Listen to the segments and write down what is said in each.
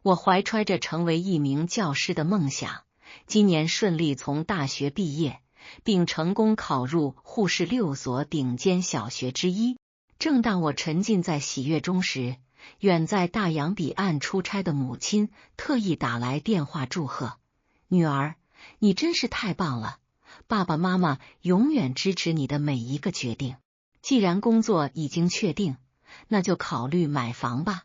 我怀揣着成为一名教师的梦想，今年顺利从大学毕业，并成功考入沪市6所顶尖小学之一。正当我沉浸在喜悦中时，远在大洋彼岸出差的母亲特意打来电话祝贺：“女儿，你真是太棒了！爸爸妈妈永远支持你的每一个决定。既然工作已经确定，那就考虑买房吧，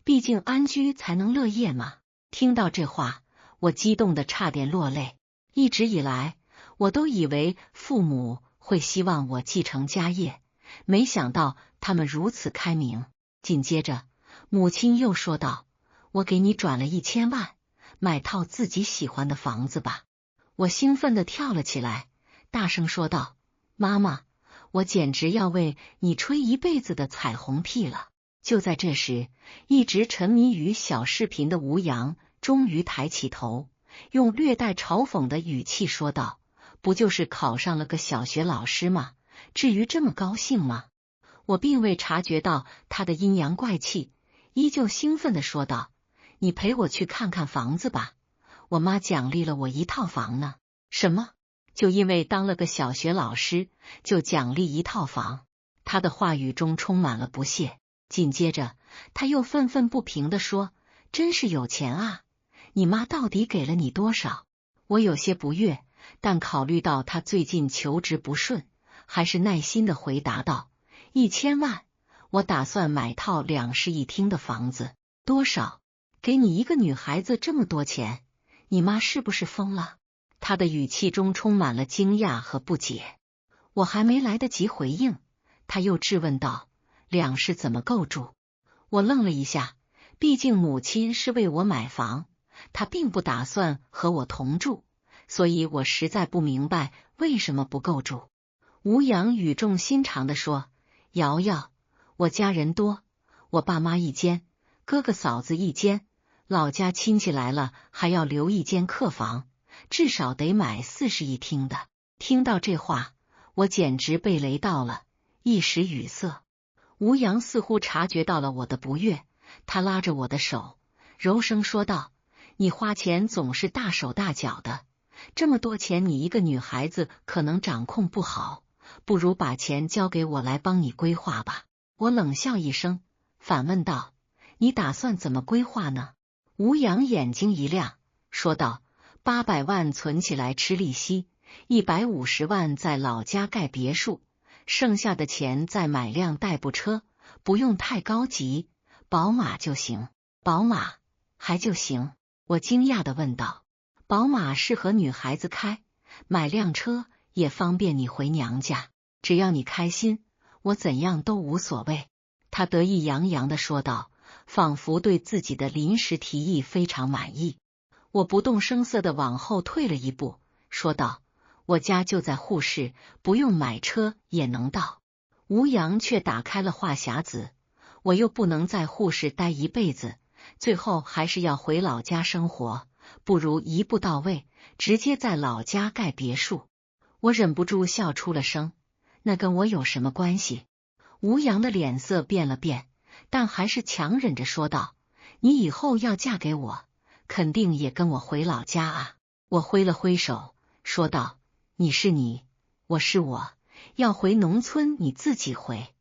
毕竟安居才能乐业嘛。”听到这话，我激动得差点落泪。一直以来，我都以为父母会希望我继承家业，没想到他们如此开明。紧接着，母亲又说道：“我给你转了1000万，买套自己喜欢的房子吧。”我兴奋地跳了起来，大声说道：“妈妈，我简直要为你吹一辈子的彩虹屁了！”就在这时，一直沉迷于小视频的吴阳终于抬起头，用略带嘲讽的语气说道：“不就是考上了个小学老师吗？至于这么高兴吗？”我并未察觉到他的阴阳怪气，依旧兴奋地说道：“你陪我去看看房子吧，我妈奖励了我1套房呢。”“什么？就因为当了个小学老师，就奖励1套房？”他的话语中充满了不屑。紧接着，他又愤愤不平地说：“真是有钱啊！你妈到底给了你多少？”我有些不悦，但考虑到他最近求职不顺，还是耐心地回答道：“1000万，我打算买套2室1厅的房子。”“多少？给你一个女孩子这么多钱？你妈是不是疯了？”他的语气中充满了惊讶和不解。我还没来得及回应，他又质问道：“2室怎么够住？”我愣了一下，毕竟母亲是为我买房，她并不打算和我同住，所以我实在不明白为什么不够住。吴阳语重心长地说：“瑶瑶，我家人多，我爸妈1间，哥哥嫂子1间，老家亲戚来了还要留1间客房，至少得买4室1厅的。”听到这话，我简直被雷到了，一时语塞。吴阳似乎察觉到了我的不悦，他拉着我的手，柔声说道：“你花钱总是大手大脚的，这么多钱你一个女孩子可能掌控不好，不如把钱交给我来帮你规划吧。”我冷笑一声，反问道：“你打算怎么规划呢？”吴阳眼睛一亮，说道：“800万存起来吃利息，150万在老家盖别墅，剩下的钱再买辆代步车，不用太高级，宝马就行。”“宝马还就行？”我惊讶地问道。“宝马适合女孩子开，买辆车也方便你回娘家，只要你开心，我怎样都无所谓。”他得意洋洋地说道，仿佛对自己的临时提议非常满意。我不动声色地往后退了一步，说道：“我家就在沪市，不用买车也能到。”吴阳却打开了话匣子：“我又不能在沪市待一辈子，最后还是要回老家生活，不如一步到位，直接在老家盖别墅。”我忍不住笑出了声：“那跟我有什么关系？”吴阳的脸色变了变，但还是强忍着说道：“你以后要嫁给我，肯定也跟我回老家啊。”我挥了挥手，说道：“你是你，我是我，要回农村你自己回。”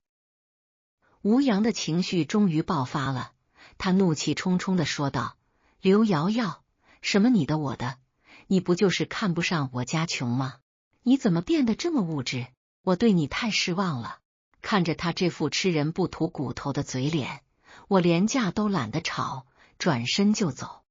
吴阳的情绪终于爆发了，他怒气冲冲地说道：“刘瑶瑶，什么你的我的，你不就是看不上我家穷吗？你怎么变得这么物质？我对你太失望了。”看着他这副吃人不吐骨头的嘴脸，我连架都懒得吵，转身就走。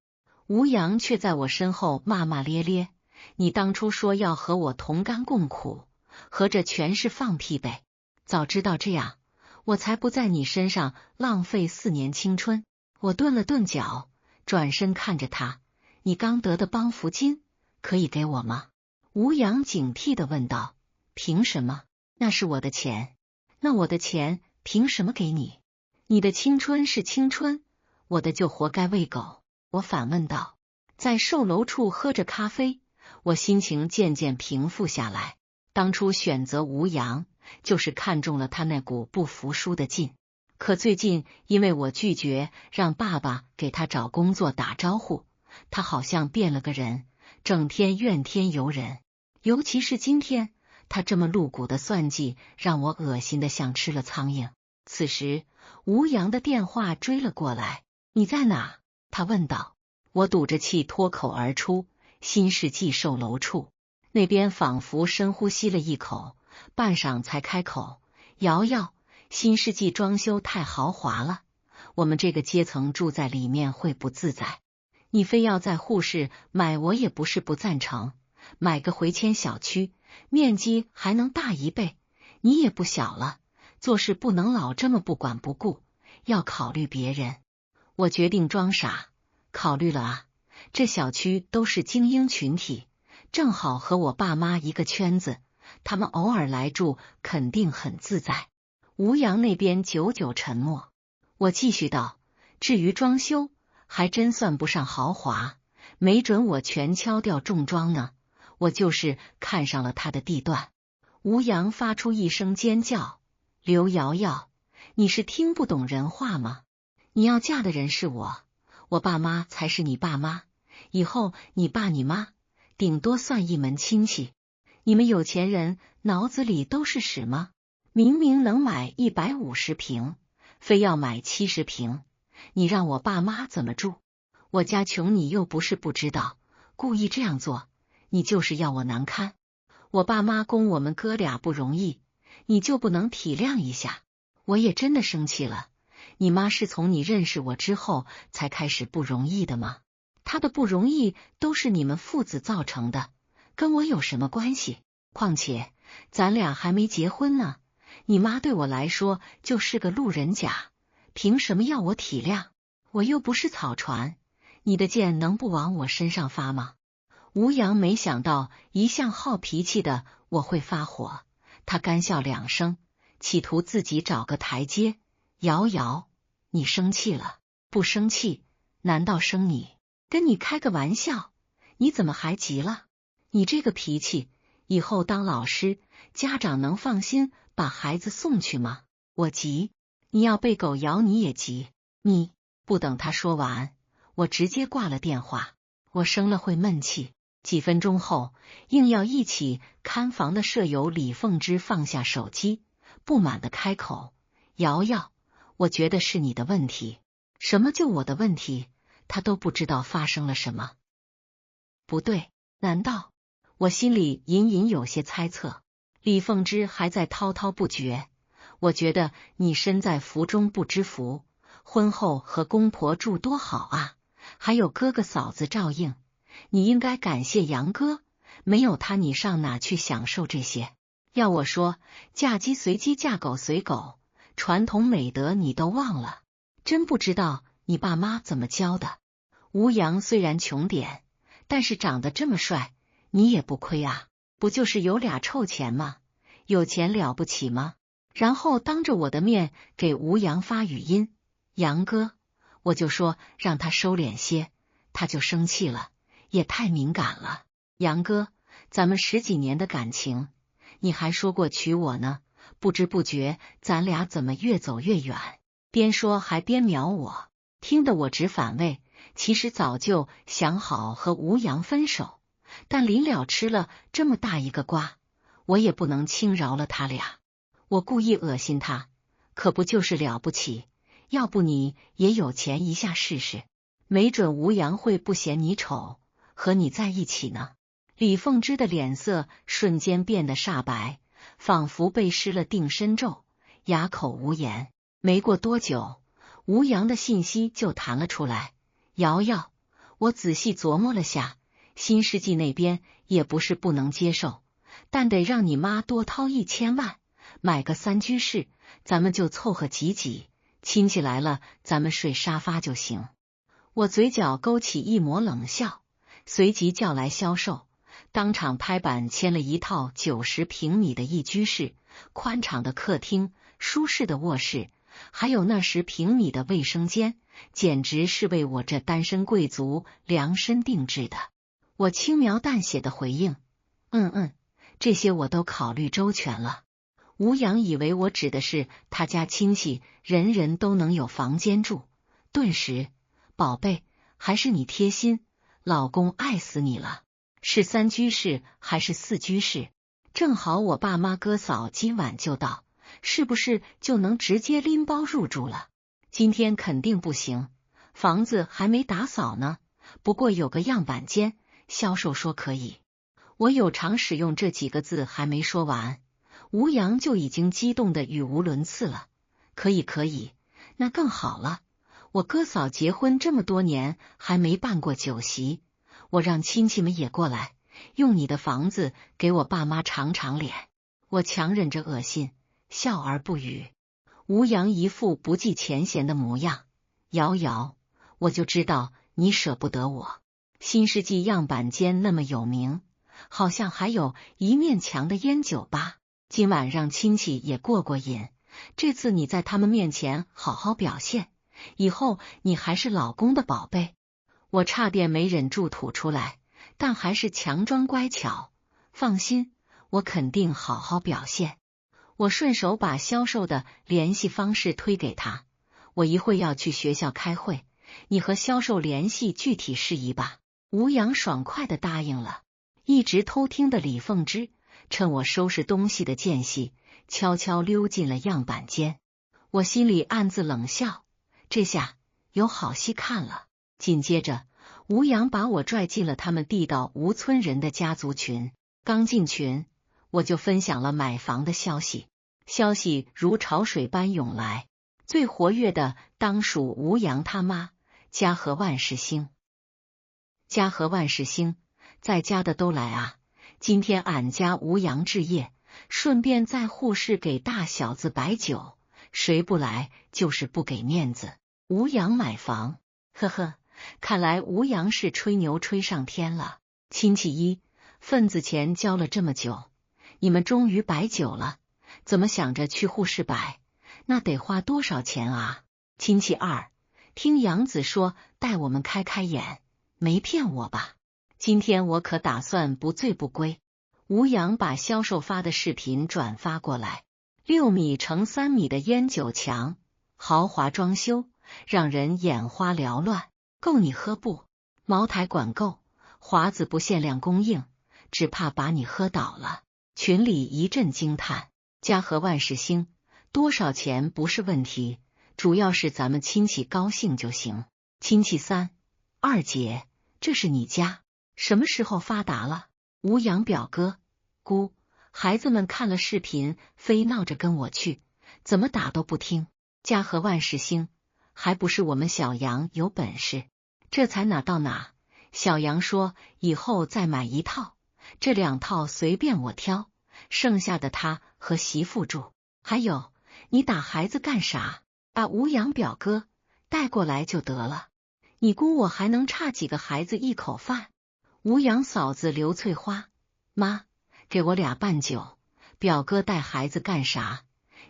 吴阳却在我身后骂骂咧咧：“你当初说要和我同甘共苦，合着全是放屁呗！早知道这样，我才不在你身上浪费4年青春。”我顿了顿脚，转身看着他：“你刚得的帮扶金可以给我吗？”吴阳警惕地问道：“凭什么？那是我的钱。”“那我的钱凭什么给你？你的青春是青春，我的就活该喂狗。”我反问道。在售楼处喝着咖啡，我心情渐渐平复下来。当初选择吴阳，就是看中了他那股不服输的劲。可最近因为我拒绝让爸爸给他找工作打招呼，他好像变了个人，整天怨天尤人。尤其是今天，他这么露骨的算计，让我恶心的像吃了苍蝇。此时，吴阳的电话追了过来。你在哪？他问道。我赌着气脱口而出：新世纪售楼处。那边仿佛深呼吸了一口，半晌才开口：瑶瑶，新世纪装修太豪华了，我们这个阶层住在里面会不自在。你非要在沪市买，我也不是不赞成，买个回迁小区，面积还能大1倍。你也不小了，做事不能老这么不管不顾，要考虑别人。我决定装傻，考虑了啊，这小区都是精英群体，正好和我爸妈一个圈子，他们偶尔来住肯定很自在。吴阳那边久久沉默，我继续道：至于装修，还真算不上豪华，没准我全敲掉重装呢。我就是看上了他的地段。吴阳发出一声尖叫：刘瑶瑶，你是听不懂人话吗？你要嫁的人是我，我爸妈才是你爸妈，以后你爸你妈顶多算一门亲戚。你们有钱人脑子里都是屎吗？明明能买150平，非要买70平，你让我爸妈怎么住？我家穷你又不是不知道，故意这样做，你就是要我难堪。我爸妈供我们哥俩不容易，你就不能体谅一下？我也真的生气了，你妈是从你认识我之后才开始不容易的吗？她的不容易都是你们父子造成的，跟我有什么关系？况且咱俩还没结婚呢，你妈对我来说就是个路人甲，凭什么要我体谅？我又不是草船，你的剑能不往我身上发吗？吴阳没想到一向好脾气的我会发火，他干笑2声，企图自己找个台阶。瑶瑶，你生气了？不生气，难道生你？跟你开个玩笑，你怎么还急了？你这个脾气，以后当老师，家长能放心把孩子送去吗？我急，你要被狗咬你也急。你不等他说完，我直接挂了电话。我生了会闷气。几分钟后，硬要一起看房的舍友李凤芝放下手机，不满的开口：瑶瑶，我觉得是你的问题。什么就我的问题？他都不知道发生了什么。不对，难道？我心里隐隐有些猜测。李凤芝还在滔滔不绝。我觉得你身在福中不知福，婚后和公婆住多好啊，还有哥哥嫂子照应。你应该感谢杨哥，没有他你上哪去享受这些？要我说，嫁鸡随鸡，嫁狗随狗，传统美德你都忘了，真不知道你爸妈怎么教的。吴阳虽然穷点，但是长得这么帅，你也不亏啊，不就是有俩臭钱吗？有钱了不起吗？然后当着我的面给吴阳发语音：杨哥，我就说让他收敛些，他就生气了。也太敏感了，杨哥，咱们10几年的感情，你还说过娶我呢，不知不觉咱俩怎么越走越远？边说还边瞄我，听得我直反胃。其实早就想好和吴阳分手，但临了吃了这么大一个瓜，我也不能轻饶了他俩。我故意恶心他，可不就是了不起？要不你也有钱一下试试，没准吴阳会不嫌你丑，和你在一起呢。李凤芝的脸色瞬间变得煞白，仿佛被施了定身咒，哑口无言。没过多久，吴阳的信息就弹了出来：瑶瑶，我仔细琢磨了下，新世纪那边也不是不能接受，但得让你妈多掏1000万，买个3居室，咱们就凑合挤挤，亲戚来了咱们睡沙发就行。我嘴角勾起一抹冷笑，随即叫来销售，当场拍板签了一套90平米的1居室，宽敞的客厅，舒适的卧室，还有那10平米的卫生间，简直是为我这单身贵族量身定制的。我轻描淡写的回应：这些我都考虑周全了。吴阳以为我指的是他家亲戚人人都能有房间住，顿时，宝贝，还是你贴心，老公爱死你了。是3居室还是4居室？正好我爸妈哥嫂今晚就到，是不是就能直接拎包入住了？今天肯定不行，房子还没打扫呢。不过有个样板间，销售说可以。我有偿使用这几个字还没说完，吴阳就已经激动得语无伦次了。可以可以，那更好了。我哥嫂结婚这么多年还没办过酒席，我让亲戚们也过来，用你的房子给我爸妈长长脸。我强忍着恶心，笑而不语。吴阳一副不计前嫌的模样，瑶瑶，我就知道你舍不得我。新世纪样板间那么有名，好像还有一面墙的烟酒吧，今晚让亲戚也过过瘾。这次你在他们面前好好表现，以后你还是老公的宝贝。我差点没忍住吐出来，但还是强装乖巧。放心，我肯定好好表现。我顺手把销售的联系方式推给他，我一会要去学校开会，你和销售联系具体事宜吧。吴阳爽快地答应了。一直偷听的李凤芝趁我收拾东西的间隙，悄悄溜进了样板间。我心里暗自冷笑，这下有好戏看了。紧接着，吴阳把我拽进了他们地道吴村人的家族群。刚进群，我就分享了买房的消息，消息如潮水般涌来。最活跃的当属吴阳他妈家和万事兴。家和万事兴，在家的都来啊！今天俺家吴阳置业，顺便在沪市给大小子摆酒，谁不来就是不给面子。吴阳买房，呵呵，看来吴阳是吹牛吹上天了。亲戚一，份子钱交了这么久，你们终于摆酒了，怎么想着去沪市摆？那得花多少钱啊？亲戚二，听杨子说带我们开开眼，没骗我吧？今天我可打算不醉不归。吴阳把销售发的视频转发过来，6米乘3米的烟酒墙，豪华装修，让人眼花缭乱。够你喝不？茅台管够，华子不限量供应，只怕把你喝倒了。群里一阵惊叹。家和万事兴，多少钱不是问题，主要是咱们亲戚高兴就行。亲戚三，二姐，这是你家，什么时候发达了？吴阳表哥，姑，孩子们看了视频，非闹着跟我去，怎么打都不听。家和万事兴，还不是我们小杨有本事，这才哪到哪。小杨说以后再买1套，这2套随便我挑，剩下的他和媳妇住。还有，你打孩子干啥？把吴阳表哥带过来就得了，你估我还能差几个孩子一口饭？吴阳嫂子刘翠花，妈，给我俩拌酒，表哥带孩子干啥？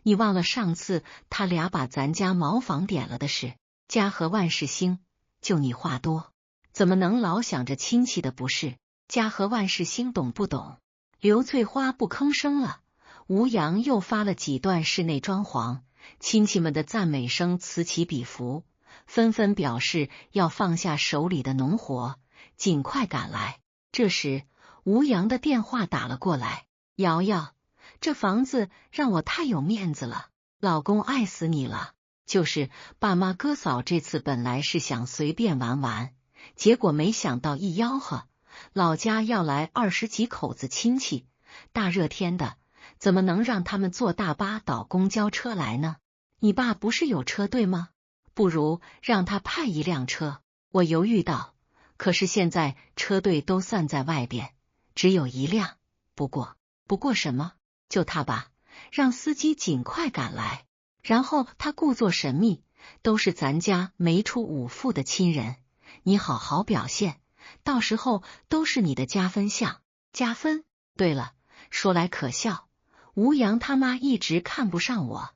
你忘了上次他俩把咱家茅房点了的事？家和万事兴，就你话多，怎么能老想着亲戚的不是？家和万事兴懂不懂？刘翠花不吭声了。吴阳又发了几段室内装潢，亲戚们的赞美声此起彼伏，纷纷表示要放下手里的农活，尽快赶来。这时，吴阳的电话打了过来：瑶瑶，这房子让我太有面子了，老公爱死你了。就是爸妈哥嫂这次本来是想随便玩玩，结果没想到一吆喝，老家要来20几口子亲戚，大热天的，怎么能让他们坐大巴倒公交车来呢？你爸不是有车队吗？不如让他派1辆车。我犹豫道，可是现在车队都散在外边，只有1辆。不过什么？就他吧，让司机尽快赶来。然后他故作神秘，都是咱家没出5副的亲人，你好好表现，到时候都是你的加分项。加分？对了，说来可笑，吴阳他妈一直看不上我，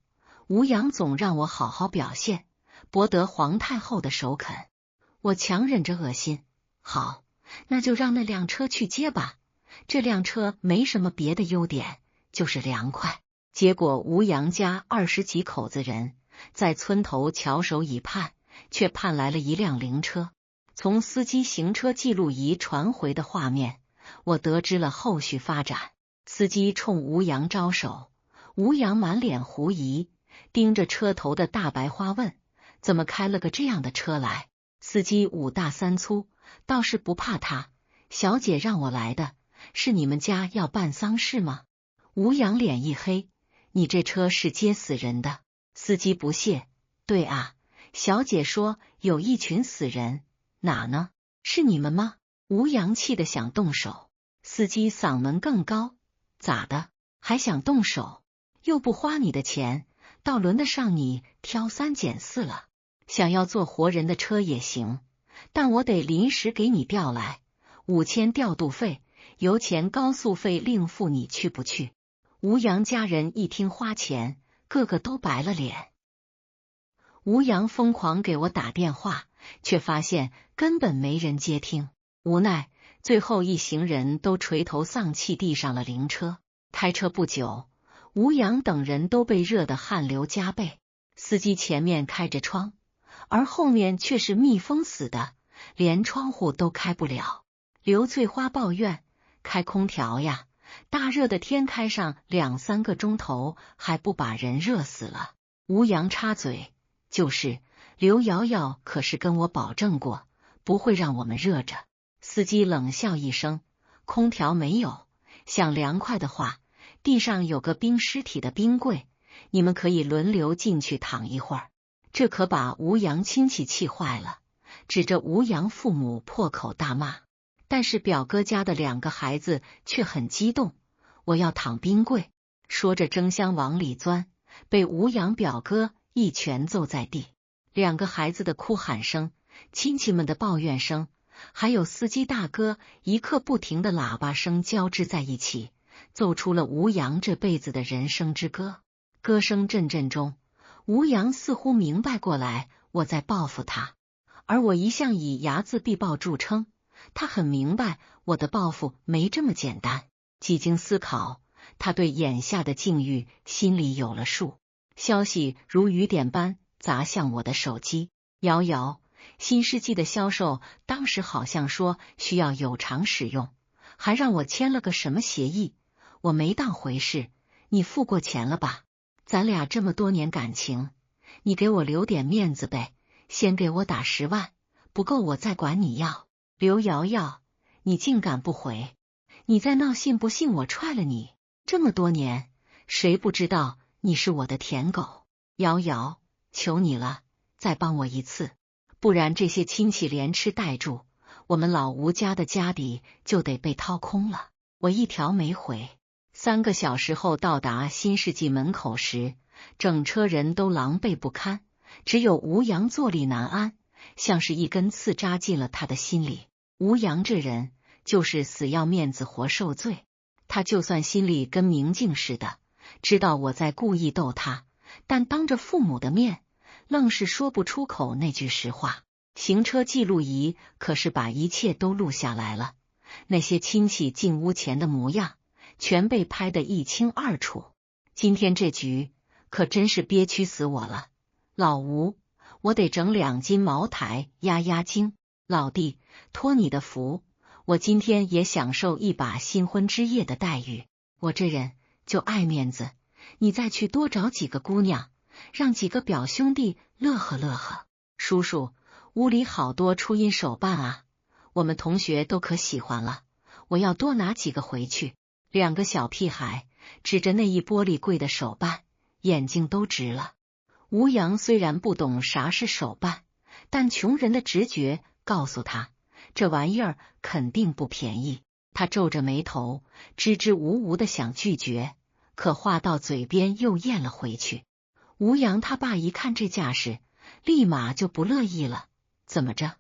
吴阳总让我好好表现，博得皇太后的首肯。我强忍着恶心，好，那就让那辆车去接吧。这辆车没什么别的优点，就是凉快。结果吴阳家20几口子人在村头翘首以盼，却盼来了一辆灵车。从司机行车记录仪传回的画面，我得知了后续发展。司机冲吴阳招手，吴阳满脸狐疑，盯着车头的大白花问：怎么开了个这样的车来？司机5大3粗，倒是不怕他。小姐让我来的，是你们家要办丧事吗？吴阳脸一黑，你这车是接死人的。司机不屑，对啊，小姐说有一群死人，哪呢？是你们吗？吴阳气得想动手。司机嗓门更高，咋的？还想动手？又不花你的钱，倒轮得上你挑3拣4了。想要坐活人的车也行，但我得临时给你调来，5000调度费，油钱高速费另付，你去不去？吴阳家人一听花钱，个个都白了脸。吴阳疯狂给我打电话，却发现根本没人接听，无奈最后一行人都垂头丧气地上了灵车。开车不久，吴阳等人都被热得汗流浃背。司机前面开着窗，而后面却是密封死的，连窗户都开不了。刘翠花抱怨：开空调呀，大热的天开上2、3个钟头，还不把人热死了。吴阳插嘴：就是刘瑶瑶可是跟我保证过，不会让我们热着。司机冷笑一声：空调没有，想凉快的话，地上有个冰尸体的冰柜，你们可以轮流进去躺一会儿。这可把吴阳亲戚气坏了，指着吴阳父母破口大骂。但是表哥家的2个孩子却很激动，我要躺冰柜，说着争相往里钻，被吴阳表哥一拳揍在地。2个孩子的哭喊声，亲戚们的抱怨声，还有司机大哥一刻不停的喇叭声交织在一起，奏出了吴阳这辈子的人生之歌。歌声阵阵中，吴阳似乎明白过来我在报复他，而我一向以睚眦必报著称，他很明白我的报复没这么简单。几经思考，他对眼下的境遇心里有了数。消息如雨点般砸向我的手机：瑶瑶，新世纪的销售当时好像说需要有偿使用，还让我签了个什么协议，我没当回事。你付过钱了吧？咱俩这么多年感情，你给我留点面子呗，先给我打10万，不够我再管你要。刘瑶瑶，你竟敢不回！你再闹信不信我踹了你！这么多年，谁不知道你是我的舔狗？瑶瑶，求你了，再帮我一次，不然这些亲戚连吃带住，我们老吴家的家底就得被掏空了。我一条没回。3个小时后到达新世纪门口时，整车人都狼狈不堪，只有吴阳坐立难安，像是一根刺扎进了他的心里。吴阳这人就是死要面子活受罪，他就算心里跟明镜似的，知道我在故意逗他，但当着父母的面，愣是说不出口那句实话。行车记录仪可是把一切都录下来了，那些亲戚进屋前的模样全被拍得一清二楚。今天这局可真是憋屈死我了。老吴，我得整2斤茅台压压惊。老弟，托你的福，我今天也享受一把新婚之夜的待遇。我这人就爱面子，你再去多找几个姑娘，让几个表兄弟乐呵乐呵。叔叔，屋里好多初音手办啊，我们同学都可喜欢了，我要多拿几个回去。2个小屁孩指着那一玻璃柜的手办，眼睛都直了。吴阳虽然不懂啥是手办，但穷人的直觉告诉他，这玩意儿肯定不便宜。他皱着眉头，支支吾吾的想拒绝，可话到嘴边又咽了回去。吴阳他爸一看这架势，立马就不乐意了。怎么着？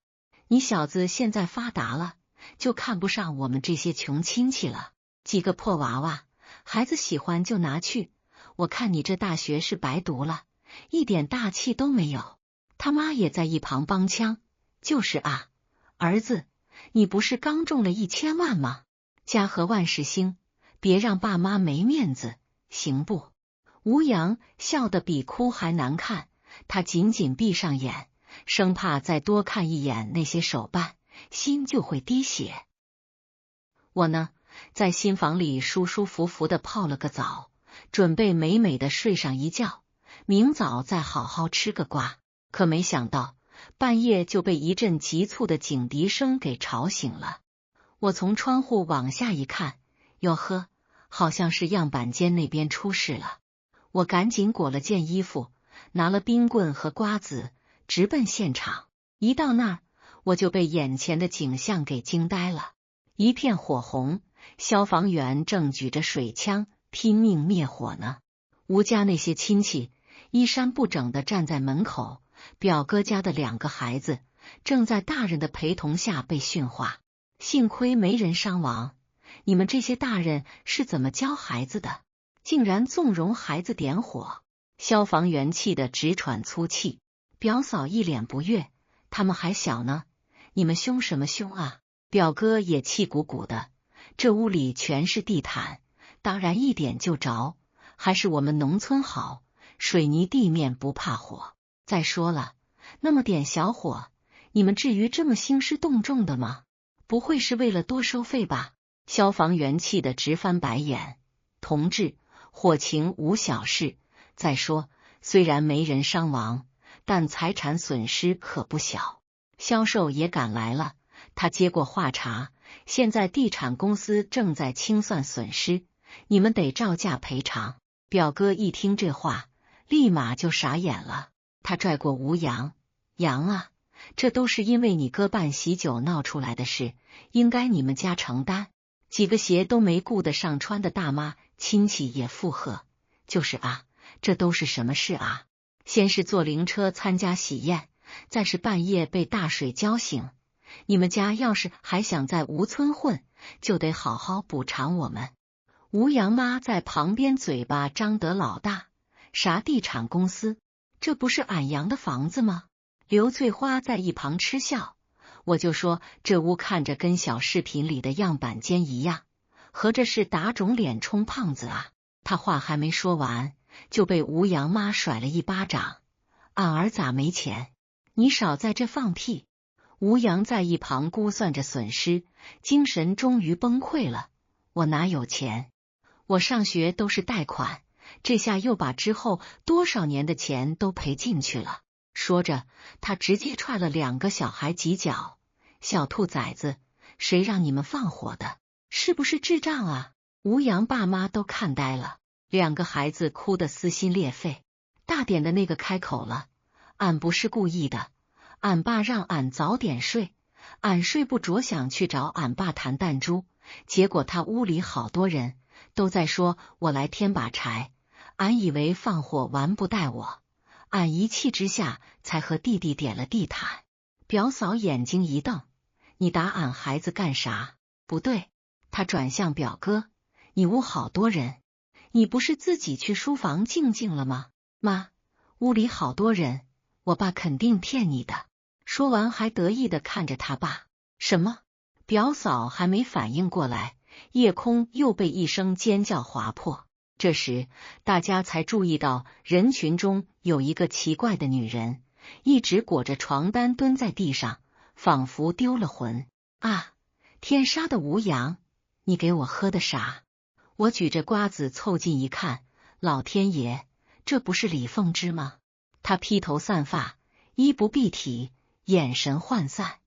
你小子现在发达了，就看不上我们这些穷亲戚了？几个破娃娃，孩子喜欢就拿去，我看你这大学是白读了，一点大气都没有。他妈也在一旁帮腔，就是啊，儿子，你不是刚中了1000万吗？家和万事兴，别让爸妈没面子，行不？吴阳笑得比哭还难看，他紧紧闭上眼，生怕再多看一眼那些手办，心就会滴血。我呢，在新房里舒舒服服的泡了个澡，准备美美的睡上一觉，明早再好好吃个瓜。可没想到半夜就被一阵急促的警笛声给吵醒了。我从窗户往下一看，哟呵，好像是样板间那边出事了。我赶紧裹了件衣服，拿了冰棍和瓜子，直奔现场。一到那儿，我就被眼前的景象给惊呆了。一片火红，消防员正举着水枪拼命灭火呢。吴家那些亲戚衣衫不整的站在门口，表哥家的2个孩子正在大人的陪同下被训话，幸亏没人伤亡。你们这些大人是怎么教孩子的？竟然纵容孩子点火！消防员气得直喘粗气。表嫂一脸不悦，他们还小呢，你们凶什么凶啊？表哥也气鼓鼓的，这屋里全是地毯，当然一点就着，还是我们农村好，水泥地面不怕火。再说了，那么点小火，你们至于这么兴师动众的吗？不会是为了多收费吧？消防员气得直翻白眼。同志，火情无小事，再说虽然没人伤亡，但财产损失可不小。销售也赶来了，他接过话茬，现在地产公司正在清算损失，你们得照价赔偿。表哥一听这话，立马就傻眼了。他拽过吴阳，阳啊，这都是因为你哥办喜酒闹出来的事，应该你们家承担。几个鞋都没顾得上穿的大妈亲戚也附和，就是啊，这都是什么事啊？先是坐灵车参加喜宴，再是半夜被大水浇醒。你们家要是还想在吴村混，就得好好补偿我们。吴阳妈在旁边嘴巴张得老大，啥地产公司？这不是俺阳的房子吗？刘翠花在一旁嗤笑，我就说这屋看着跟小视频里的样板间一样，合着是打肿脸充胖子啊。他话还没说完，就被吴阳妈甩了一巴掌。俺儿咋没钱？你少在这放屁！吴阳在一旁估算着损失，精神终于崩溃了。我哪有钱？我上学都是贷款，这下又把之后多少年的钱都赔进去了。说着，他直接踹了2个小孩几脚。小兔崽子，谁让你们放火的？是不是智障啊？吴阳爸妈都看呆了，2个孩子哭得撕心裂肺。大点的那个开口了，俺不是故意的，俺爸让俺早点睡，俺睡不着想去找俺爸弹弹珠，结果他屋里好多人都在说我来添把柴，俺以为放火完不带我，俺一气之下才和弟弟点了地毯。表嫂眼睛一瞪，你打俺孩子干啥？不对，他转向表哥，你屋好多人，你不是自己去书房静静了吗？妈，屋里好多人，我爸肯定骗你的。说完还得意地看着他爸。什么？表嫂还没反应过来，夜空又被一声尖叫划破。这时大家才注意到人群中有一个奇怪的女人，一直裹着床单蹲在地上，仿佛丢了魂。啊！天杀的吴阳，你给我喝的啥？我举着瓜子凑近一看，老天爷，这不是李凤芝吗？她披头散发，衣不蔽体，眼神涣散。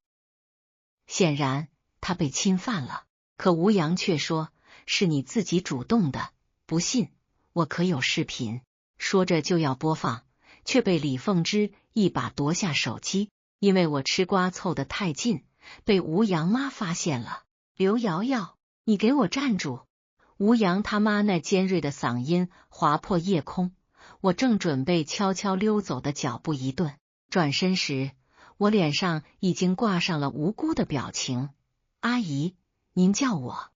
显然她被侵犯了，可吴阳却说是你自己主动的，不信我可有视频。说着就要播放，却被李凤芝一把夺下手机。因为我吃瓜凑得太近，被吴阳妈发现了。刘瑶瑶，你给我站住！吴阳他妈那尖锐的嗓音划破夜空。我正准备悄悄溜走的脚步一顿，转身时我脸上已经挂上了无辜的表情。阿姨，您叫我。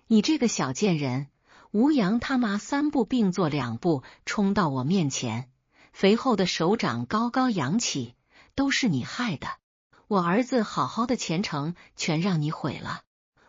你这个小贱人！吴阳他妈3步并作2步冲到我面前，肥厚的手掌高高扬起，都是你害的，我儿子好好的前程全让你毁了。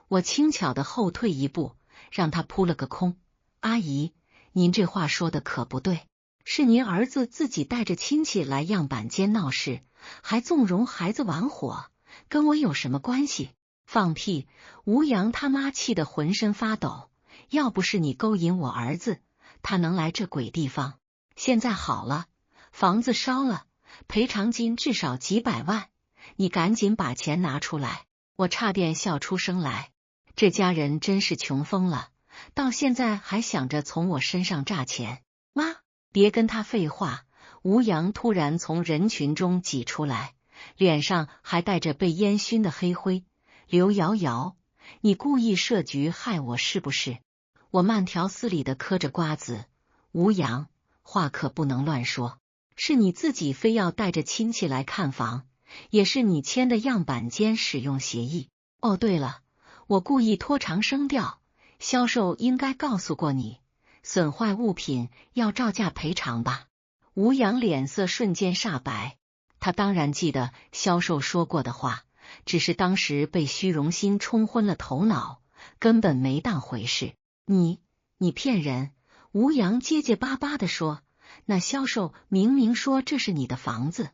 我轻巧的后退一步，让他扑了个空。阿姨，您这话说的可不对，是您儿子自己带着亲戚来样板间闹事，还纵容孩子玩火，跟我有什么关系？放屁！吴阳他妈气得浑身发抖，要不是你勾引我儿子，他能来这鬼地方？现在好了，房子烧了，赔偿金至少几百万，你赶紧把钱拿出来！我差点笑出声来，这家人真是穷疯了，到现在还想着从我身上榨钱。妈，别跟他废话！吴阳突然从人群中挤出来，脸上还带着被烟熏的黑灰。刘瑶瑶，你故意设局害我是不是？我慢条斯理的嗑着瓜子。吴阳，话可不能乱说，是你自己非要带着亲戚来看房，也是你签的样板间使用协议。哦，对了，我故意拖长声调，销售应该告诉过你，损坏物品要照价赔偿吧？吴阳脸色瞬间煞白，他当然记得销售说过的话，只是当时被虚荣心冲昏了头脑，根本没当回事。你骗人！吴阳结结巴巴地说，那销售明明说这是你的房子。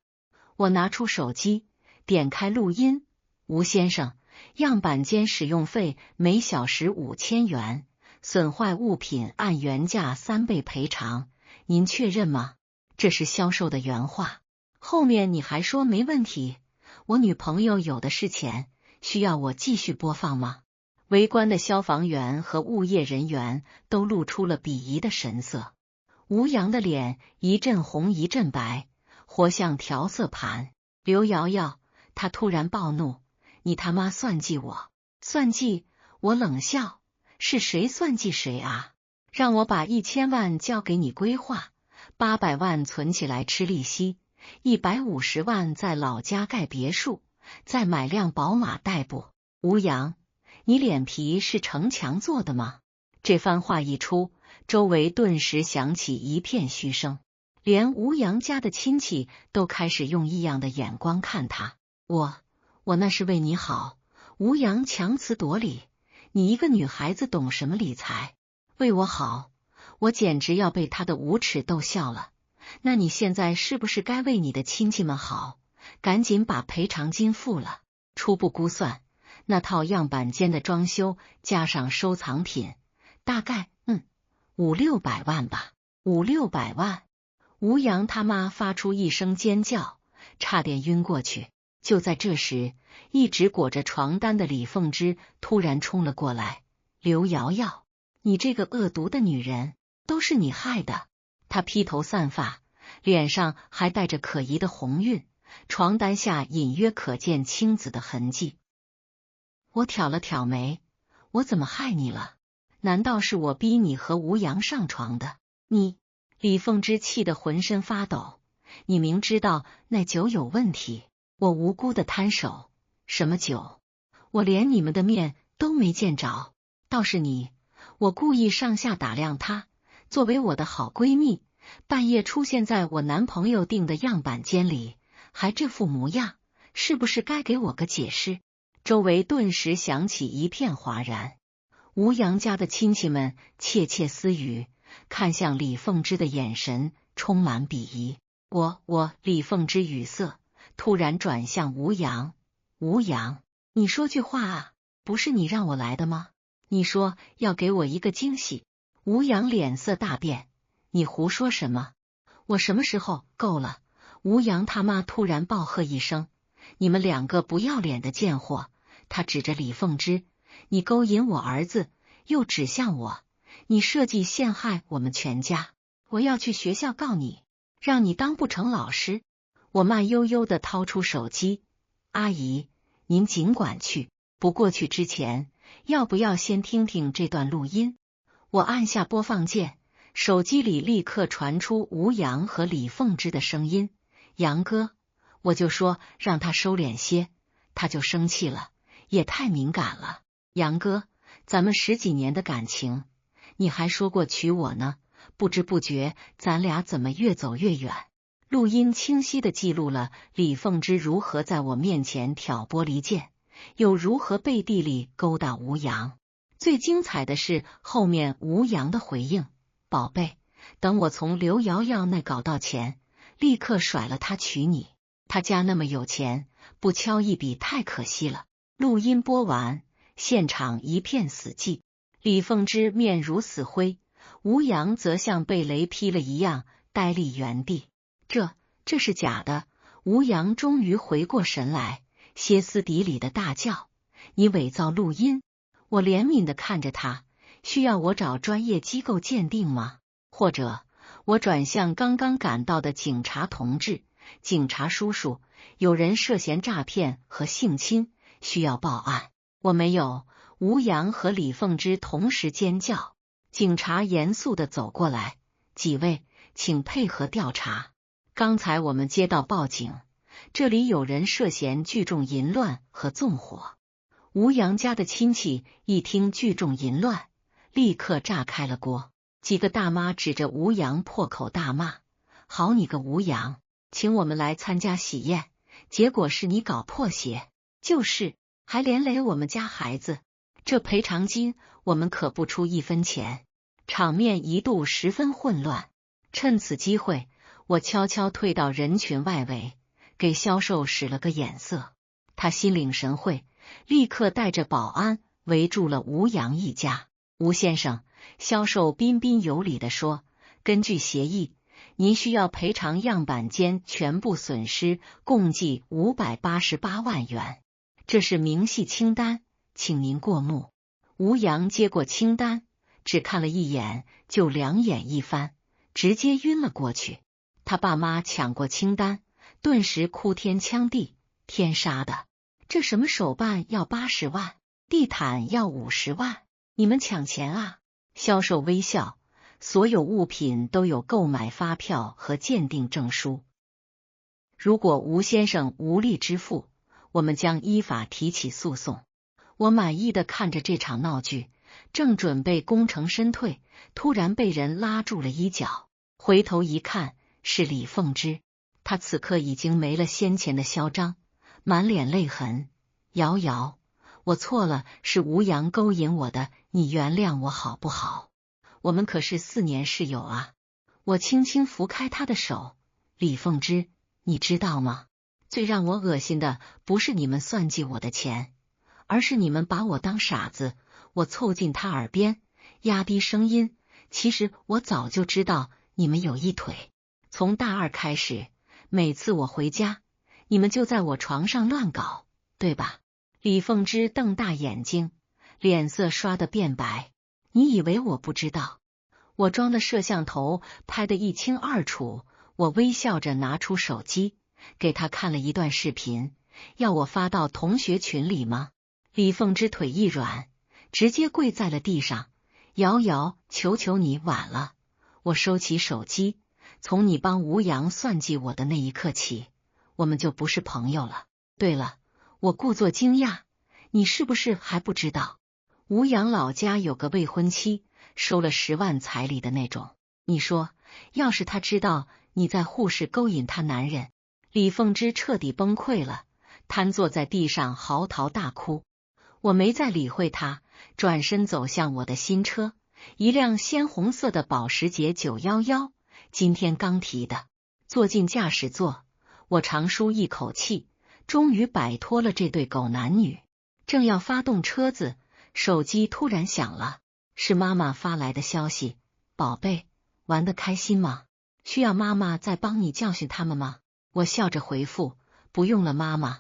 我拿出手机，点开录音。吴先生，样板间使用费每小时5000元，损坏物品按原价3倍赔偿，您确认吗？这是销售的原话。后面你还说没问题，我女朋友有的是钱，需要我继续播放吗？围观的消防员和物业人员都露出了鄙夷的神色。吴阳的脸一阵红一阵白，活像调色盘。刘瑶瑶，他突然暴怒，你他妈算计我！算计？我冷笑，是谁算计谁啊？让我把1000万交给你规划，800万存起来吃利息，150万在老家盖别墅，再买辆宝马代步。吴阳，你脸皮是城墙做的吗？这番话一出，周围顿时响起一片嘘声，连吴阳家的亲戚都开始用异样的眼光看他。我那是为你好。吴阳强词夺理，你一个女孩子懂什么理财？为我好？我简直要被他的无耻逗笑了。那你现在是不是该为你的亲戚们好，赶紧把赔偿金付了？初步估算，那套样板间的装修加上收藏品，大概500-600万吧。500-600万！吴阳他妈发出一声尖叫，差点晕过去。就在这时，一直裹着床单的李凤芝突然冲了过来。刘瑶瑶，你这个恶毒的女人，都是你害的！她披头散发，脸上还带着可疑的红晕，床单下隐约可见青紫的痕迹。我挑了挑眉，我怎么害你了？难道是我逼你和吴阳上床的？你……李凤芝气得浑身发抖，你明知道那酒有问题，我无辜的摊手。什么酒？我连你们的面都没见着，倒是你，我故意上下打量他，作为我的好闺蜜，半夜出现在我男朋友订的样板间里，还这副模样，是不是该给我个解释？周围顿时响起一片哗然，吴阳家的亲戚们窃窃私语，看向李凤芝的眼神充满鄙夷。李凤芝语塞，突然转向吴阳。吴阳，你说句话啊，不是你让我来的吗？你说要给我一个惊喜。吴阳脸色大变，你胡说什么？我什么时候？够了！吴阳他妈突然暴喝一声，你们2个不要脸的贱货！他指着李凤芝，你勾引我儿子，又指向我，你设计陷害我们全家，我要去学校告你，让你当不成老师。我慢悠悠地掏出手机，阿姨，您尽管去，不过去之前，要不要先听听这段录音？我按下播放键，手机里立刻传出吴阳和李凤芝的声音。杨哥，我就说让他收敛些，他就生气了，也太敏感了。杨哥，咱们10几年的感情，你还说过娶我呢，不知不觉咱俩怎么越走越远。录音清晰地记录了李凤芝如何在我面前挑拨离间，又如何背地里勾搭吴阳。最精彩的是后面吴阳的回应，宝贝，等我从刘瑶瑶那搞到钱，立刻甩了他娶你。他家那么有钱，不敲一笔太可惜了。录音播完，现场一片死寂。李凤芝面如死灰，吴阳则像被雷劈了一样呆立原地。这是假的！吴阳终于回过神来，歇斯底里的大叫：“你伪造录音！”我怜悯的看着他，需要我找专业机构鉴定吗？或者我转向刚刚赶到的警察同志，警察叔叔，有人涉嫌诈骗和性侵，需要报案。我没有。吴阳和李凤芝同时尖叫。警察严肃地走过来，几位，请配合调查。刚才我们接到报警，这里有人涉嫌聚众淫乱和纵火。吴阳家的亲戚一听聚众淫乱，立刻炸开了锅。几个大妈指着吴阳破口大骂：“好你个吴阳，请我们来参加喜宴，结果是你搞破鞋，就是还连累我们家孩子，这赔偿金我们可不出1分钱。”场面一度十分混乱。趁此机会，我悄悄退到人群外围，给销售使了个眼色。他心领神会，立刻带着保安围住了吴阳一家。吴先生，销售彬彬有礼地说，根据协议，您需要赔偿样板间全部损失，共计588万元。这是明细清单，请您过目。吴阳接过清单，只看了一眼，就两眼一翻，直接晕了过去。他爸妈抢过清单，顿时哭天抢地，天杀的，这什么手办要80万，地毯要50万，你们抢钱啊！销售微笑，所有物品都有购买发票和鉴定证书。如果吴先生无力支付，我们将依法提起诉讼。我满意的看着这场闹剧，正准备功成身退，突然被人拉住了衣角，回头一看，是李凤芝。她此刻已经没了先前的嚣张，满脸泪痕。瑶瑶，我错了，是吴阳勾引我的，你原谅我好不好？我们可是4年室友啊！我轻轻扶开她的手。李凤芝，你知道吗？最让我恶心的不是你们算计我的钱，而是你们把我当傻子。我凑近他耳边，压低声音，其实我早就知道你们有一腿。从大2开始，每次我回家，你们就在我床上乱搞，对吧？李凤芝瞪大眼睛，脸色刷得变白。你以为我不知道？我装的摄像头拍得一清二楚。我微笑着拿出手机，给他看了一段视频，要我发到同学群里吗？李凤芝腿一软，直接跪在了地上。瑶瑶，求求你，晚了。我收起手机，从你帮吴阳算计我的那一刻起，我们就不是朋友了。对了，我故作惊讶，你是不是还不知道？吴阳老家有个未婚妻，收了10万彩礼的那种。你说，要是他知道你在护士勾引他男人……李凤芝彻底崩溃了，瘫坐在地上嚎啕大哭。我没再理会他，转身走向我的新车，一辆鲜红色的保时捷911，今天刚提的。坐进驾驶座，我长舒一口气，终于摆脱了这对狗男女。正要发动车子，手机突然响了，是妈妈发来的消息：宝贝，玩得开心吗？需要妈妈再帮你教训他们吗？我笑着回复：不用了妈妈，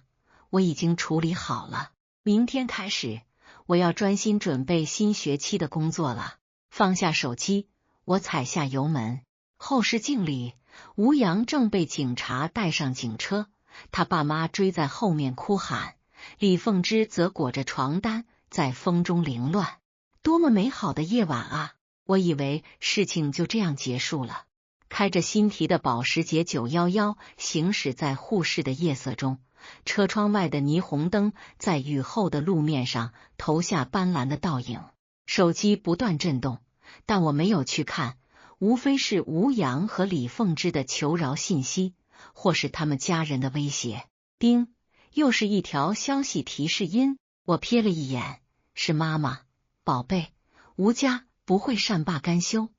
我已经处理好了。明天开始，我要专心准备新学期的工作了。放下手机，我踩下油门。后视镜里，吴阳正被警察带上警车，他爸妈追在后面哭喊，李凤芝则裹着床单在风中凌乱。多么美好的夜晚啊！我以为事情就这样结束了。开着新提的保时捷911行驶在沪市的夜色中，车窗外的霓虹灯在雨后的路面上投下斑斓的倒影。手机不断震动，但我没有去看，无非是吴阳和李凤芝的求饶信息，或是他们家人的威胁。叮，又是一条消息提示音。我瞥了一眼，是妈妈。宝贝，吴家不会善罢甘休，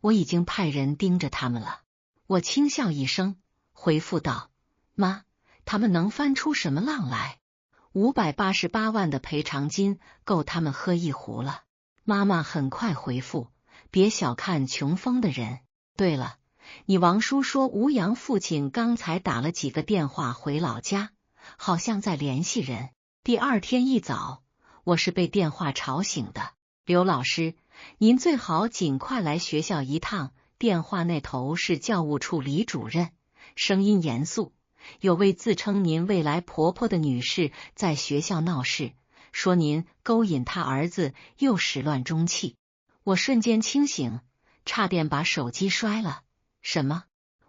我已经派人盯着他们了。我轻笑一声，回复道：妈，他们能翻出什么浪来？588万的赔偿金够他们喝一壶了。妈妈很快回复：别小看穷疯的人。对了，你王叔说吴阳父亲刚才打了几个电话回老家，好像在联系人。第二天一早，我是被电话吵醒的。刘老师，您最好尽快来学校一趟。电话那头是教务处李主任，声音严肃。有位自称您未来婆婆的女士在学校闹事，说您勾引她儿子，又始乱终弃。我瞬间清醒，差点把手机摔了。什么？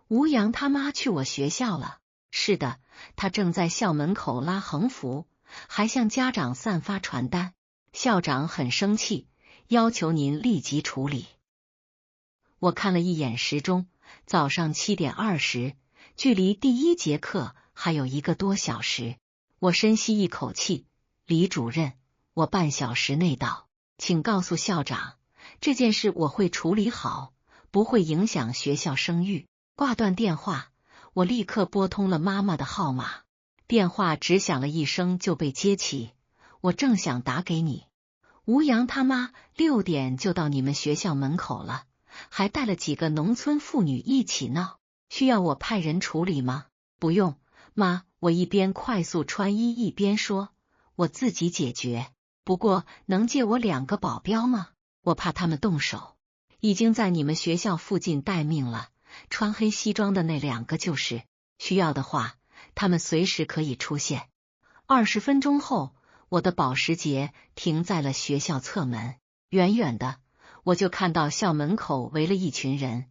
吴阳他妈去我学校了？是的，他正在校门口拉横幅，还向家长散发传单。校长很生气，要求您立即处理。我看了一眼时钟，早上7点20，距离第一节课还有1个多小时。我深吸一口气，李主任，我半小时内到，请告诉校长，这件事我会处理好，不会影响学校声誉。挂断电话，我立刻拨通了妈妈的号码。电话只响了一声就被接起，我正想打给你。吴阳他妈6点就到你们学校门口了，还带了几个农村妇女一起闹，需要我派人处理吗？不用，妈，我一边快速穿衣一边说，我自己解决。不过能借我2个保镖吗？我怕他们动手。已经在你们学校附近待命了，穿黑西装的那2个就是，需要的话，他们随时可以出现。20分钟后，我的保时捷停在了学校侧门，远远的我就看到校门口围了一群人。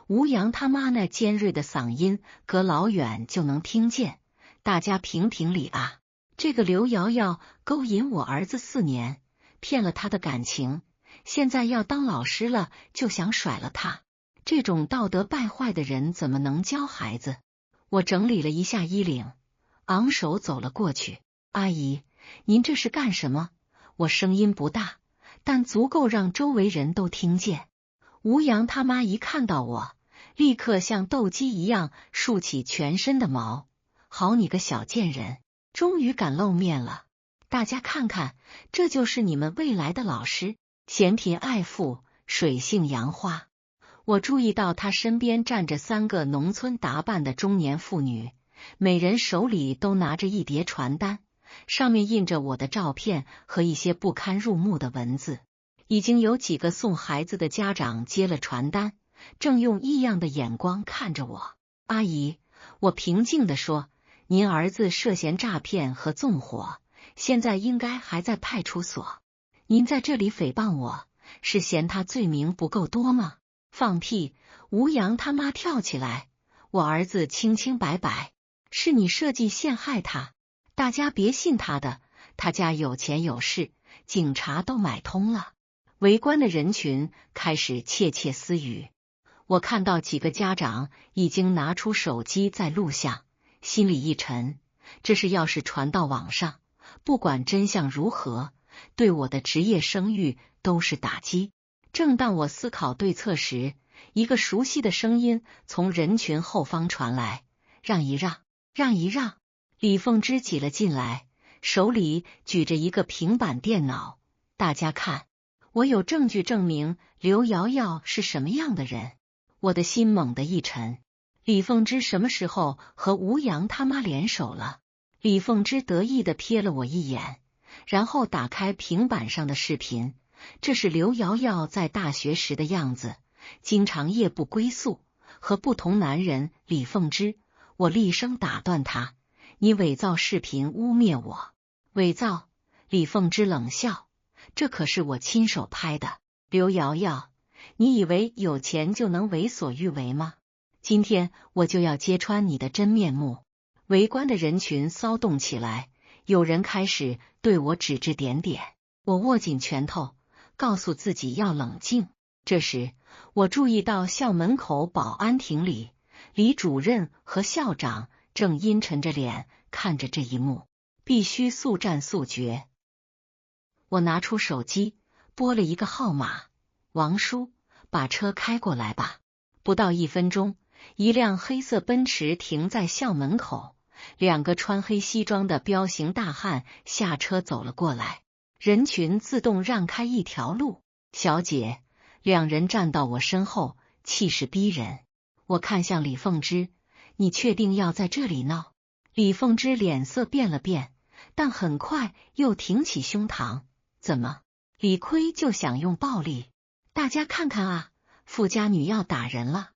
吴阳他妈那尖锐的嗓音隔老远就能听见，大家评评理啊！这个刘瑶瑶勾引我儿子4年，骗了他的感情，现在要当老师了就想甩了他，这种道德败坏的人怎么能教孩子？我整理了一下衣领，昂首走了过去。阿姨，您这是干什么？我声音不大，但足够让周围人都听见。吴阳他妈一看到我，立刻像斗鸡一样竖起全身的毛。好你个小贱人，终于敢露面了！大家看看，这就是你们未来的老师，嫌贫爱富，水性杨花。我注意到他身边站着3个农村打扮的中年妇女，每人手里都拿着一叠传单，上面印着我的照片和一些不堪入目的文字。已经有几个送孩子的家长接了传单，正用异样的眼光看着我。阿姨，我平静地说，您儿子涉嫌诈骗和纵火，现在应该还在派出所。您在这里诽谤我，是嫌他罪名不够多吗？放屁！吴阳他妈跳起来，我儿子清清白白，是你设计陷害他，大家别信他的，他家有钱有势，警察都买通了。围观的人群开始窃窃私语，我看到几个家长已经拿出手机在录像，心里一沉，这事要是传到网上，不管真相如何，对我的职业声誉都是打击。正当我思考对策时，一个熟悉的声音从人群后方传来，让一让，让一让。李凤芝挤了进来，手里举着一个平板电脑，大家看，我有证据证明刘瑶瑶是什么样的人。我的心猛地一沉，李凤芝什么时候和吴阳他妈联手了？李凤芝得意地瞥了我一眼，然后打开平板上的视频，这是刘瑶瑶在大学时的样子，经常夜不归宿，和不同男人。李凤芝，我厉声打断他，你伪造视频污蔑我。伪造？李凤芝冷笑，这可是我亲手拍的。刘瑶瑶，你以为有钱就能为所欲为吗？今天我就要揭穿你的真面目。围观的人群骚动起来，有人开始对我指指点点，我握紧拳头，告诉自己要冷静。这时，我注意到校门口保安亭里，李主任和校长正阴沉着脸看着这一幕，必须速战速决。我拿出手机，拨了一个号码，王叔，把车开过来吧。不到1分钟，一辆黑色奔驰停在校门口，2个穿黑西装的彪形大汉下车走了过来，人群自动让开一条路。小姐，2人站到我身后，气势逼人。我看向李凤芝，你确定要在这里闹？李凤芝脸色变了变，但很快又挺起胸膛。怎么？李逵就想用暴力？大家看看啊，富家女要打人了。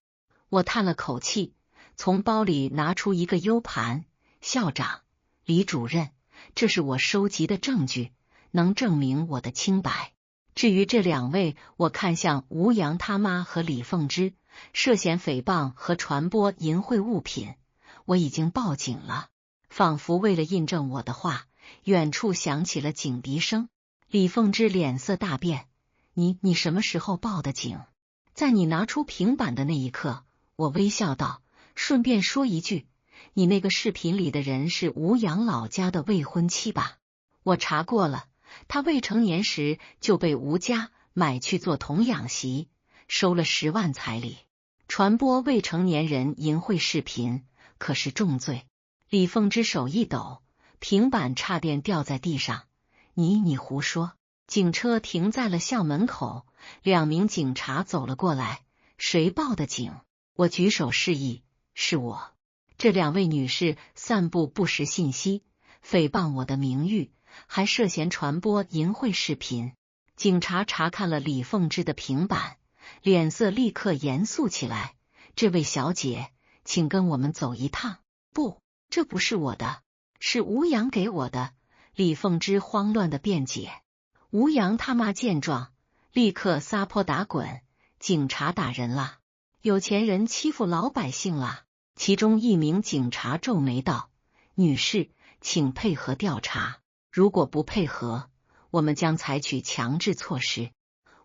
我叹了口气，从包里拿出一个 U 盘。校长，李主任，这是我收集的证据，能证明我的清白。至于这2位，我看向吴阳他妈和李凤芝，涉嫌诽谤和传播淫秽物品，我已经报警了。仿佛为了印证我的话，远处响起了警笛声。李凤芝脸色大变，你什么时候报的警？在你拿出平板的那一刻，我微笑道，顺便说一句，你那个视频里的人是吴阳老家的未婚妻吧？我查过了，他未成年时就被吴家买去做童养媳，收了10万彩礼。传播未成年人淫秽视频可是重罪。李凤芝手一抖，平板差点掉在地上。你胡说！警车停在了校门口，2名警察走了过来。谁报的警？我举手示意，是我。这2位女士散布不实信息，诽谤我的名誉，还涉嫌传播淫秽视频。警察查看了李凤芝的平板，脸色立刻严肃起来。这位小姐，请跟我们走一趟。不，这不是我的，是吴阳给我的。李凤芝慌乱的辩解。吴阳他妈见状，立刻撒泼打滚，警察打人了，有钱人欺负老百姓了。其中一名警察皱眉道，女士，请配合调查，如果不配合，我们将采取强制措施。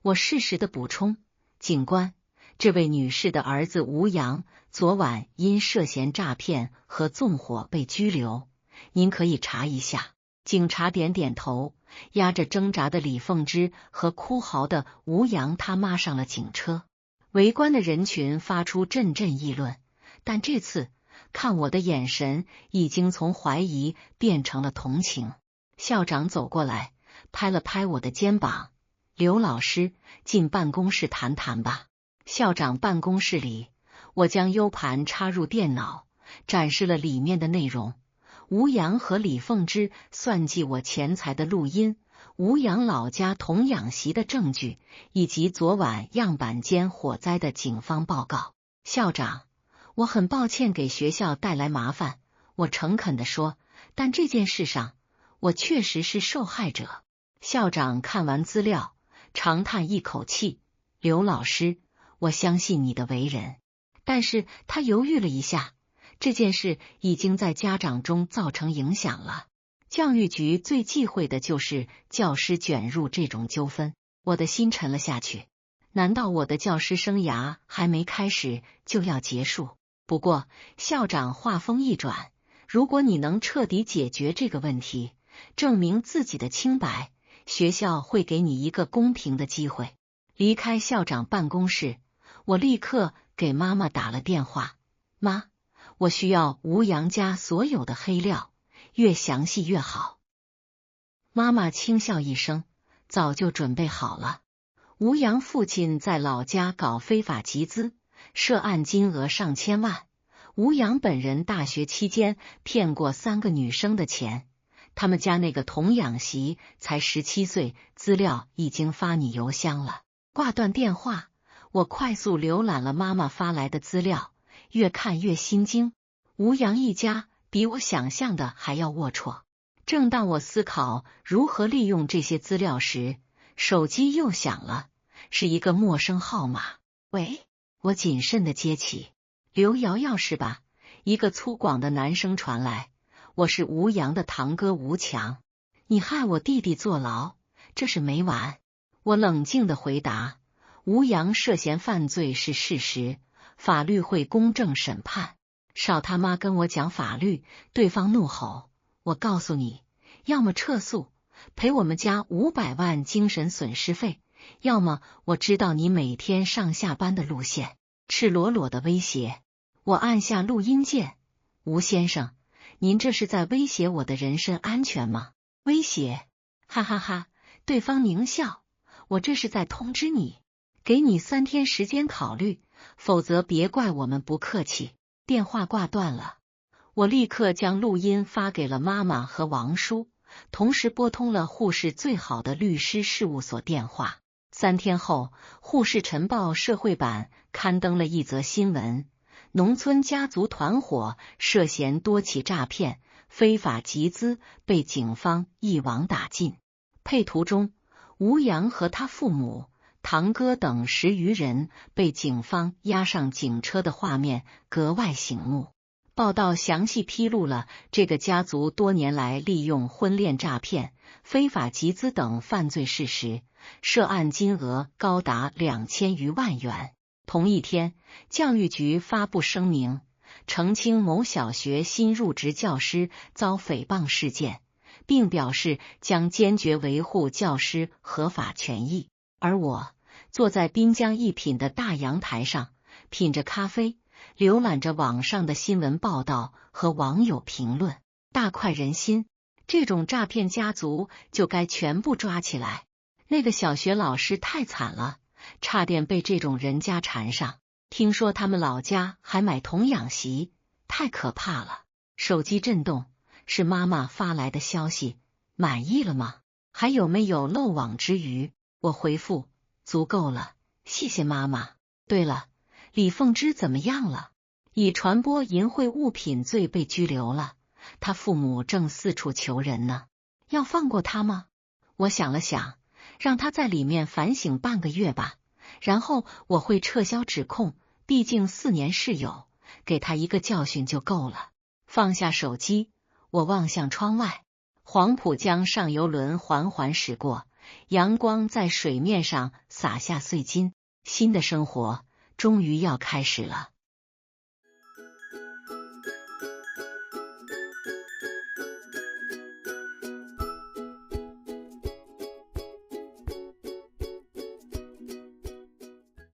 我适时的补充，警官，这位女士的儿子吴阳昨晚因涉嫌诈骗和纵火被拘留，您可以查一下。警察点点头，押着挣扎的李凤芝和哭嚎的吴阳他妈上了警车。围观的人群发出阵阵议论，但这次看我的眼神已经从怀疑变成了同情。校长走过来，拍了拍我的肩膀，刘老师，进办公室谈谈吧。校长办公室里，我将 U 盘插入电脑，展示了里面的内容。吴阳和李凤芝算计我钱财的录音，吴阳老家童养媳的证据，以及昨晚样板间火灾的警方报告。校长，我很抱歉给学校带来麻烦，我诚恳地说，但这件事上，我确实是受害者。校长看完资料，长叹一口气，刘老师，我相信你的为人。但是他犹豫了一下，这件事已经在家长中造成影响了。教育局最忌讳的就是教师卷入这种纠纷。我的心沉了下去。难道我的教师生涯还没开始就要结束？不过校长话锋一转，如果你能彻底解决这个问题，证明自己的清白，学校会给你一个公平的机会。离开校长办公室，我立刻给妈妈打了电话。妈，我需要吴阳家所有的黑料，越详细越好。妈妈轻笑一声，早就准备好了。吴阳父亲在老家搞非法集资，涉案金额上千万。吴阳本人大学期间骗过3个女生的钱，他们家那个童养媳才17岁，资料已经发你邮箱了。挂断电话，我快速浏览了妈妈发来的资料，越看越心惊。吴阳一家比我想象的还要龌龊。正当我思考如何利用这些资料时，手机又响了，是一个陌生号码。喂，我谨慎的接起。刘瑶瑶是吧？一个粗犷的男声传来。我是吴阳的堂哥吴强，你害我弟弟坐牢，这是没完。我冷静的回答，吴阳涉嫌犯罪是事实，法律会公正审判。少他妈跟我讲法律，对方怒吼，我告诉你，要么撤诉，赔我们家500万精神损失费，要么我知道你每天上下班的路线。赤裸裸的威胁。我按下录音键。吴先生，您这是在威胁我的人身安全吗？威胁？哈哈哈！对方狞笑。我这是在通知你，给你3天时间考虑，否则别怪我们不客气。电话挂断了。我立刻将录音发给了妈妈和王叔，同时拨通了护士最好的律师事务所电话。3天后，护士晨报社会版刊登了一则新闻：农村家族团伙涉嫌多起诈骗、非法集资，被警方一网打尽。配图中，吴阳和他父母、堂哥等10余人被警方押上警车的画面格外醒目。报道详细披露了这个家族多年来利用婚恋诈骗、非法集资等犯罪事实，涉案金额高达2000余万元。同一天，教育局发布声明，澄清某小学新入职教师遭诽谤事件，并表示将坚决维护教师合法权益。而我坐在滨江一品的大阳台上，品着咖啡，浏览着网上的新闻报道和网友评论，大快人心。这种诈骗家族就该全部抓起来。那个小学老师太惨了，差点被这种人家缠上。听说他们老家还买童养媳，太可怕了。手机震动，是妈妈发来的消息。满意了吗？还有没有漏网之鱼？我回复：足够了，谢谢妈妈。对了，李凤芝怎么样了？以传播淫秽物品罪被拘留了，他父母正四处求人呢。要放过他吗？我想了想，让他在里面反省半个月吧，然后我会撤销指控，毕竟4年室友，给他一个教训就够了。放下手机，我望向窗外，黄浦江上游轮缓缓驶过，阳光在水面上洒下碎金，新的生活终于要开始了。